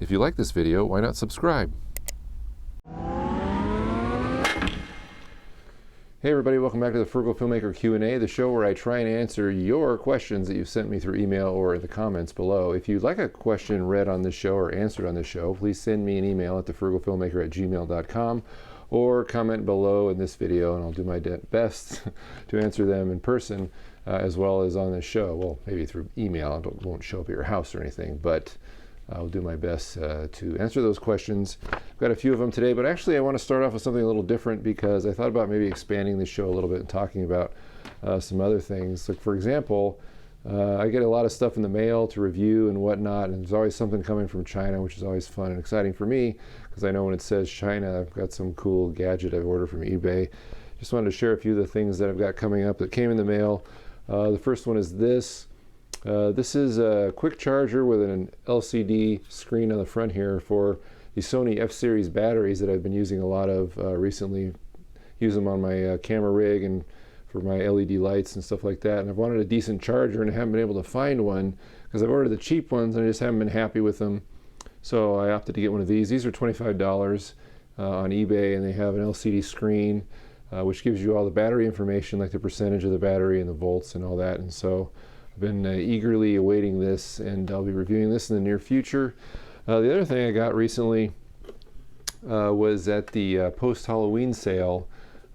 If you like this video, why not subscribe? Hey everybody, welcome back to the Frugal Filmmaker Q&A, the show where I try and answer your questions that you've sent me through email or in the comments below. If you'd like a question read on this show or answered on this show, please send me an email at thefrugalfilmmaker@gmail.com or comment below in this video, and I'll do my best to answer them in person as well as on this show. Well, maybe through email. It won't show up at your house or anything, but I'll do my best to answer those questions. I've got a few of them today, but actually I want to start off with something a little different because I thought about maybe expanding the show a little bit and talking about some other things. Like, for example, I get a lot of stuff in the mail to review and whatnot, and there's always something coming from China, which is always fun and exciting for me because I know when it says China, I've got some cool gadget I've ordered from eBay. Just wanted to share a few of the things that I've got coming up that came in the mail. The first one is this. This is a quick charger with an LCD screen on the front here for the Sony F-series batteries that I've been using a lot of recently. Use them on my camera rig and for my LED lights and stuff like that. And I've wanted a decent charger and I haven't been able to find one because I've ordered the cheap ones and I just haven't been happy with them. So I opted to get one of these. These are $25 on eBay, and they have an LCD screen which gives you all the battery information, like the percentage of the battery and the volts and all that. And so I've been eagerly awaiting this, and I'll be reviewing this in the near future. The other thing I got recently was at the post-Halloween sale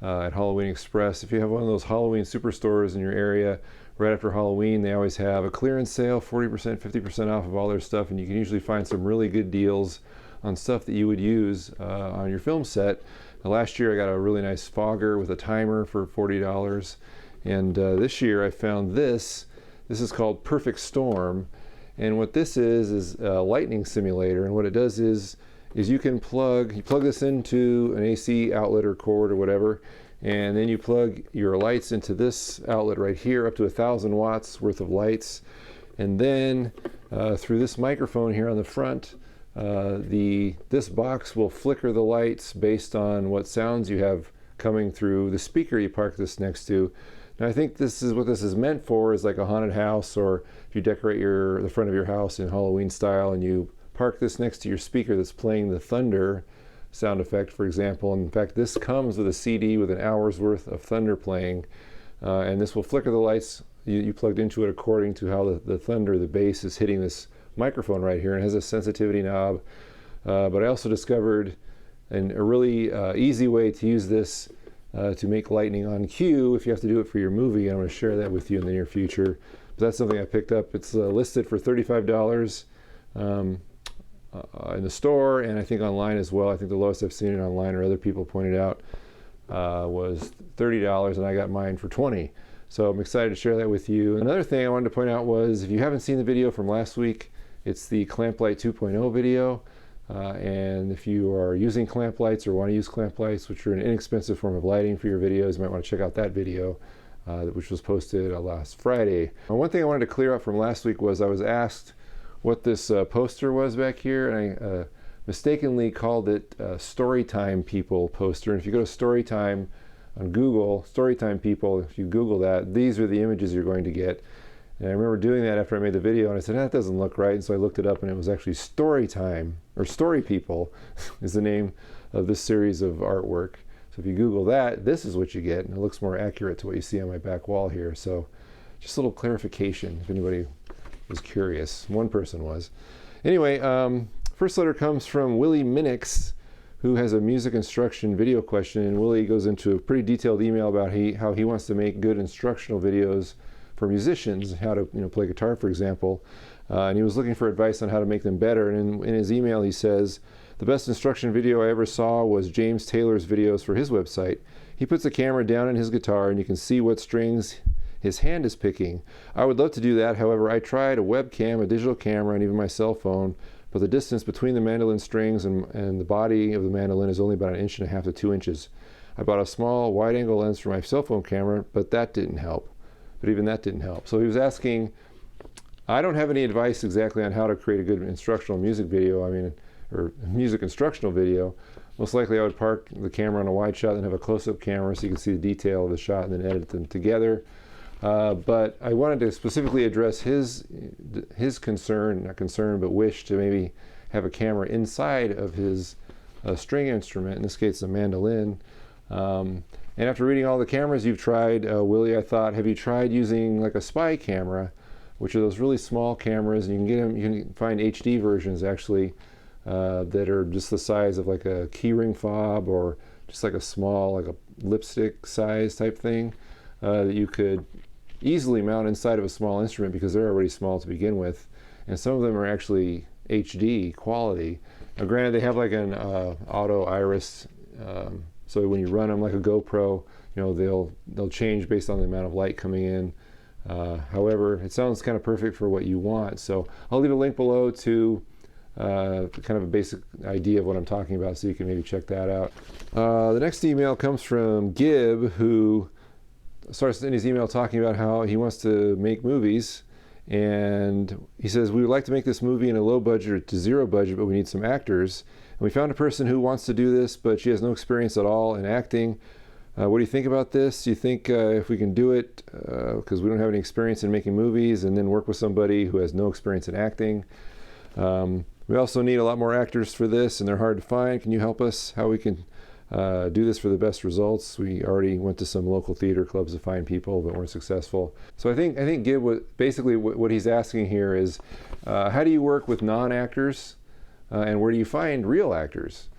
at Halloween Express. If you have one of those Halloween superstores in your area, right after Halloween, they always have a clearance sale, 40%, 50% off of all their stuff, and you can usually find some really good deals on stuff that you would use on your film set. Last year I got a really nice fogger with a timer for $40, and this year I found this. This is called Perfect Storm, and what this is a lightning simulator, and what it does is you can plug this into an AC outlet or cord or whatever, and then you plug your lights into this outlet right here, up to 1,000 watts worth of lights, and then through this microphone here on the front, this box will flicker the lights based on what sounds you have coming through the speaker you park this next to. Now, I think this is what this is meant for, is like a haunted house, or if you decorate the front of your house in Halloween style and you park this next to your speaker that's playing the thunder sound effect, for example. And in fact, this comes with a CD with an hour's worth of thunder playing, and this will flicker the lights you plugged into it according to how the thunder, the bass, is hitting this microphone right here, and it has a sensitivity knob. But I also discovered a really easy way to use this to make lightning on cue if you have to do it for your movie. I'm going to share that with you in the near future. But that's something I picked up. It's listed for $35 in the store, and I think online as well. I think the lowest I've seen it online, or other people pointed out, was $30, and I got mine for $20. So I'm excited to share that with you. Another thing I wanted to point out was, if you haven't seen the video from last week, it's the Clamp Light 2.0 video. And if you are using clamp lights or want to use clamp lights, which are an inexpensive form of lighting for your videos, you might want to check out that video, which was posted last Friday. One thing I wanted to clear up from last week was I was asked what this poster was back here, and I mistakenly called it Storytime People poster. And if you go to Storytime on Google, Storytime People, if you Google that, these are the images you're going to get. And I remember doing that after I made the video, and I said, that doesn't look right. And so I looked it up, and it was actually Storytime, or Story People is the name of this series of artwork. So if you Google that, this is what you get, and it looks more accurate to what you see on my back wall here. So just a little clarification if anybody was curious. One person was. Anyway, first letter comes from Willie Minix, who has a music instruction video question, and Willie goes into a pretty detailed email about how he wants to make good instructional videos for musicians, how to play guitar, for example, and he was looking for advice on how to make them better. And in his email he says, the best instruction video I ever saw was James Taylor's videos for his website. He puts the camera down in his guitar and you can see what strings his hand is picking. I would love to do that. However, I tried a webcam, a digital camera, and even my cell phone, but the distance between the mandolin strings and the body of the mandolin is only about 1.5 inches to 2 inches. I bought a small wide-angle lens for my cell phone camera, but that didn't help. But even that didn't help. So he was asking, I don't have any advice exactly on how to create a good instructional music video, or music instructional video. Most likely I would park the camera on a wide shot and have a close-up camera so you can see the detail of the shot and then edit them together. But I wanted to specifically address his concern, not concern, but wish to maybe have a camera inside of his string instrument, in this case a mandolin. And after reading all the cameras you've tried, Willie, I thought, have you tried using like a spy camera, which are those really small cameras, and you can get them, you can find HD versions actually that are just the size of like a keyring fob, or just like a small, like a lipstick size type thing, that you could easily mount inside of a small instrument because they're already small to begin with. And some of them are actually HD quality. Now granted, they have like an auto iris, so when you run them like a GoPro, you know, they'll change based on the amount of light coming in. However, it sounds kind of perfect for what you want. So I'll leave a link below to kind of a basic idea of what I'm talking about, so you can maybe check that out. The next email comes from Gib, who starts in his email talking about how he wants to make movies, and he says, we would like to make this movie in a low budget to zero budget, but we need some actors, and we found a person who wants to do this, but she has no experience at all in acting. What do you think about this? Do you think if we can do it, because we don't have any experience in making movies, and then work with somebody who has no experience in acting? We also need a lot more actors for this, and they're hard to find. Can you help us how we can do this for the best results? We already went to some local theater clubs to find people, but weren't successful. So I think Gib, basically what he's asking here is, how do you work with non-actors, and where do you find real actors?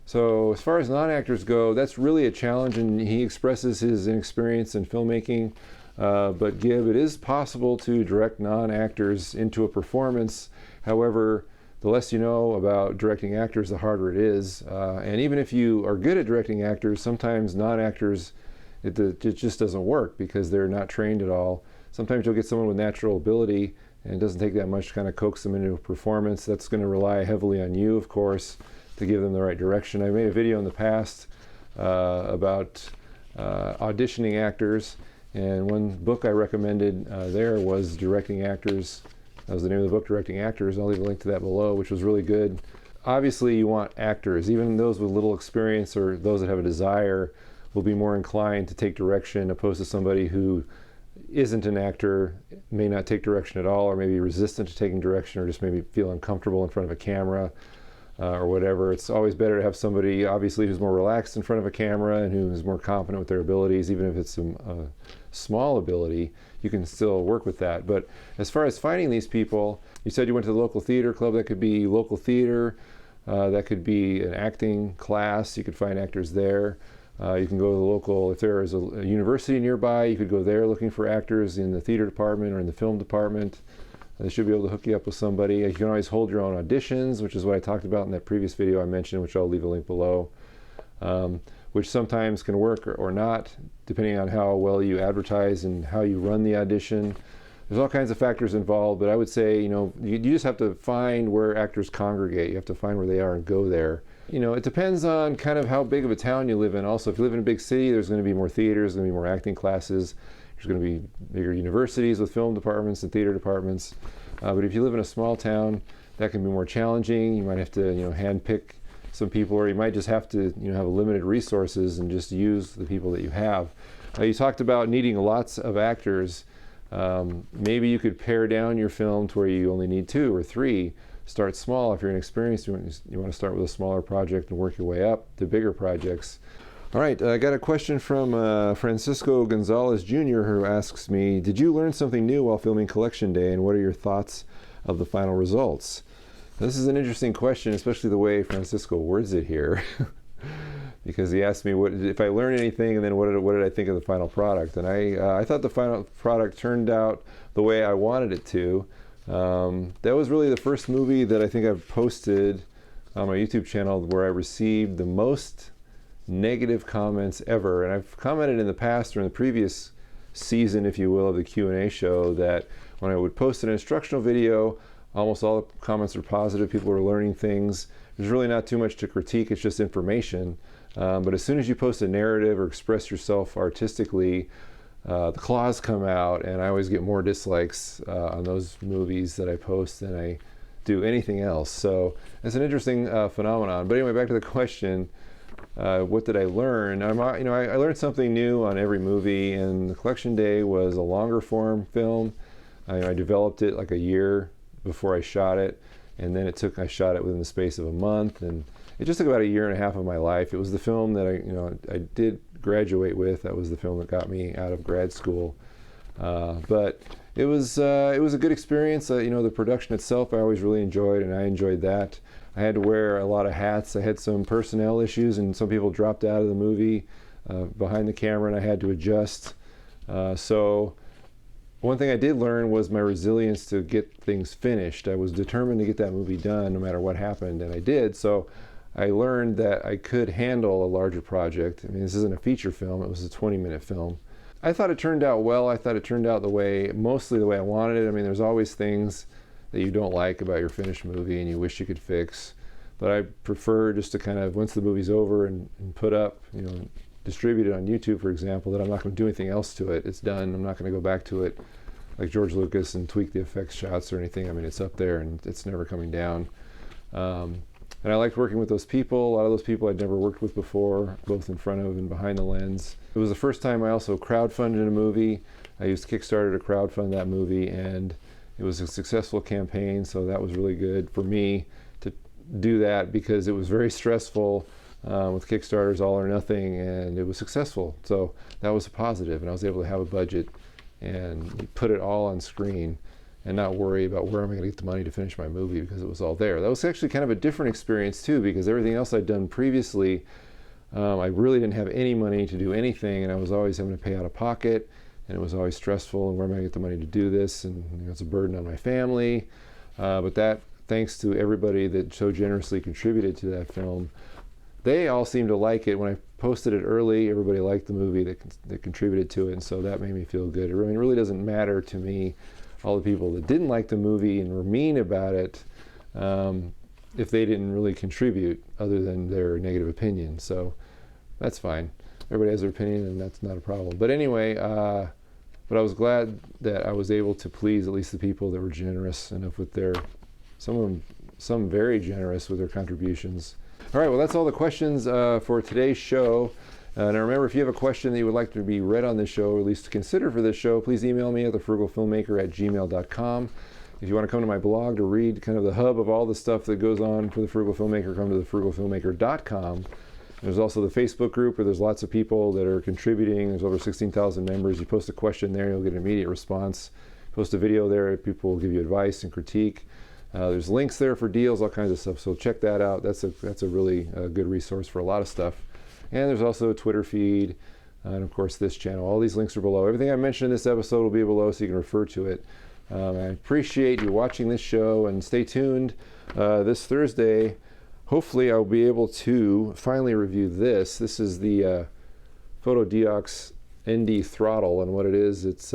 So as far as non-actors go, that's really a challenge, and he expresses his inexperience in filmmaking. But Gib, it is possible to direct non-actors into a performance. However, the less you know about directing actors, the harder it is. And even if you are good at directing actors, sometimes non-actors, it just doesn't work because they're not trained at all. Sometimes you'll get someone with natural ability, and it doesn't take that much to kind of coax them into a performance. That's going to rely heavily on you, of course, to give them the right direction. I made a video in the past about auditioning actors, and one book I recommended there was Directing Actors. That was the name of the book, Directing Actors. I'll leave a link to that below, which was really good. Obviously, you want actors. Even those with little experience or those that have a desire will be more inclined to take direction, opposed to somebody who isn't an actor, may not take direction at all, or maybe resistant to taking direction, or just maybe feel uncomfortable in front of a camera or whatever. It's always better to have somebody, obviously, who's more relaxed in front of a camera and who is more confident with their abilities. Even if it's a small ability, you can still work with that. But as far as finding these people, you said you went to the local theater club. That could be local theater, that could be an acting class. You could find actors there. You can go to the local, if there is a university nearby, you could go there looking for actors in the theater department or in the film department. They should be able to hook you up with somebody. You can always hold your own auditions, which is what I talked about in that previous video I mentioned, which I'll leave a link below, which sometimes can work or not, depending on how well you advertise and how you run the audition. There's all kinds of factors involved, but I would say, you know, you just have to find where actors congregate. You have to find where they are and go there. You know, it depends on kind of how big of a town you live in. Also, if you live in a big city, there's going to be more theaters, there's going to be more acting classes. There's going to be bigger universities with film departments and theater departments. But if you live in a small town, that can be more challenging. You might have to, you know, handpick some people, or you might just have to, you know, have limited resources and just use the people that you have. You talked about needing lots of actors. Maybe you could pare down your film to where you only need 2 or 3. Start small. If you're inexperienced, you want to start with a smaller project and work your way up to bigger projects. All right, I got a question from Francisco Gonzalez Jr., who asks me, did you learn something new while filming Collection Day, and what are your thoughts of the final results? This is an interesting question, especially the way Francisco words it here, because he asked me what if I learned anything, and then what did I think of the final product? And I thought the final product turned out the way I wanted it to. That was really the first movie that I think I've posted on my YouTube channel where I received the most negative comments ever. And I've commented in the past, or in the previous season, if you will, of the Q&A show, that when I would post an instructional video, almost all the comments were positive. People were learning things. There's really not too much to critique. It's just information. But as soon as you post a narrative or express yourself artistically, the claws come out, and I always get more dislikes on those movies that I post than I do anything else. So it's an interesting phenomenon. But anyway, back to the question. What did I learn? I learned something new on every movie, and the Collection Day was a longer form film. I developed it like a year before I shot it. and then I shot it within the space of a month, and it just took about 1.5 years of my life. It was the film that I did graduate with. That was the film that got me out of grad school. But it was a good experience. The production itself I always really enjoyed, and I enjoyed that. I had to wear a lot of hats. I had some personnel issues, and some people dropped out of the movie behind the camera, and I had to adjust. So one thing I did learn was my resilience to get things finished. I was determined to get that movie done no matter what happened, and I did. So I learned that I could handle a larger project. I mean, this isn't a feature film. It was a 20-minute film. I thought it turned out well. I thought it turned out mostly the way I wanted it. I mean, there's always things that you don't like about your finished movie and you wish you could fix. But I prefer just to kind of, once the movie's over and put up, distribute it on YouTube, for example, that I'm not going to do anything else to it. It's done. I'm not going to go back to it like George Lucas and tweak the effects shots or anything. I mean, it's up there and it's never coming down. And I liked working with those people. A lot of those people I'd never worked with before, both in front of and behind the lens. It was the first time I also crowdfunded a movie. I used Kickstarter to crowdfund that movie, and it was a successful campaign, so that was really good for me to do that because it was very stressful with Kickstarter's all or nothing, and it was successful. So that was a positive, and I was able to have a budget and put it all on screen and not worry about where am I going to get the money to finish my movie because it was all there. That was actually kind of a different experience too, because everything else I'd done previously, I really didn't have any money to do anything, and I was always having to pay out of pocket, and it was always stressful, and where am I going to get the money to do this, and it's a burden on my family. But that, thanks to everybody that so generously contributed to that film, they all seemed to like it. When I posted it early, everybody liked the movie that contributed to it, and so that made me feel good. It really doesn't matter to me, all the people that didn't like the movie and were mean about it, if they didn't really contribute other than their negative opinion. So that's fine. Everybody has their opinion, and that's not a problem. But anyway, but I was glad that I was able to please at least the people that were generous enough with some very generous with their contributions. All right, well, that's all the questions for today's show. Now remember, if you have a question that you would like to be read on this show, or at least to consider for this show, please email me at thefrugalfilmmaker@gmail.com. If you want to come to my blog to read kind of the hub of all the stuff that goes on for the Frugal Filmmaker, come to thefrugalfilmmaker.com. There's also the Facebook group where there's lots of people that are contributing. There's over 16,000 members. You post a question there, you'll get an immediate response. Post a video there, people will give you advice and critique. There's links there for deals, all kinds of stuff. So check that out. That's a really good resource for a lot of stuff. And there's also a Twitter feed, and of course this channel. All these links are below. Everything I mentioned in this episode will be below, so you can refer to it. I appreciate you watching this show, and stay tuned this Thursday. Hopefully I'll be able to finally review this. This is the Photodiox ND throttle, and what it is, it's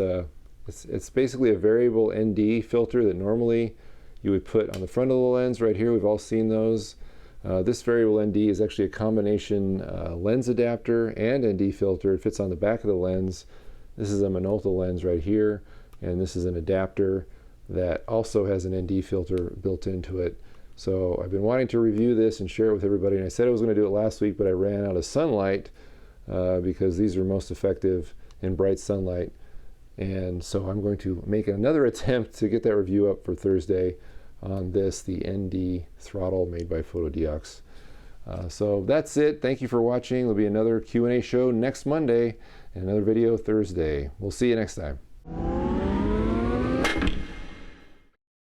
basically a variable ND filter that normally you would put on the front of the lens right here. We've all seen those. This variable ND is actually a combination lens adapter and ND filter. It fits on the back of the lens. This is a Minolta lens right here, and this is an adapter that also has an ND filter built into it. So I've been wanting to review this and share it with everybody, and I said I was going to do it last week, but I ran out of sunlight because these are most effective in bright sunlight. And so I'm going to make another attempt to get that review up for Thursday on this, the ND throttle made by Photodiox. So that's it. Thank you for watching. There'll be another Q&A show next Monday and another video Thursday. We'll see you next time.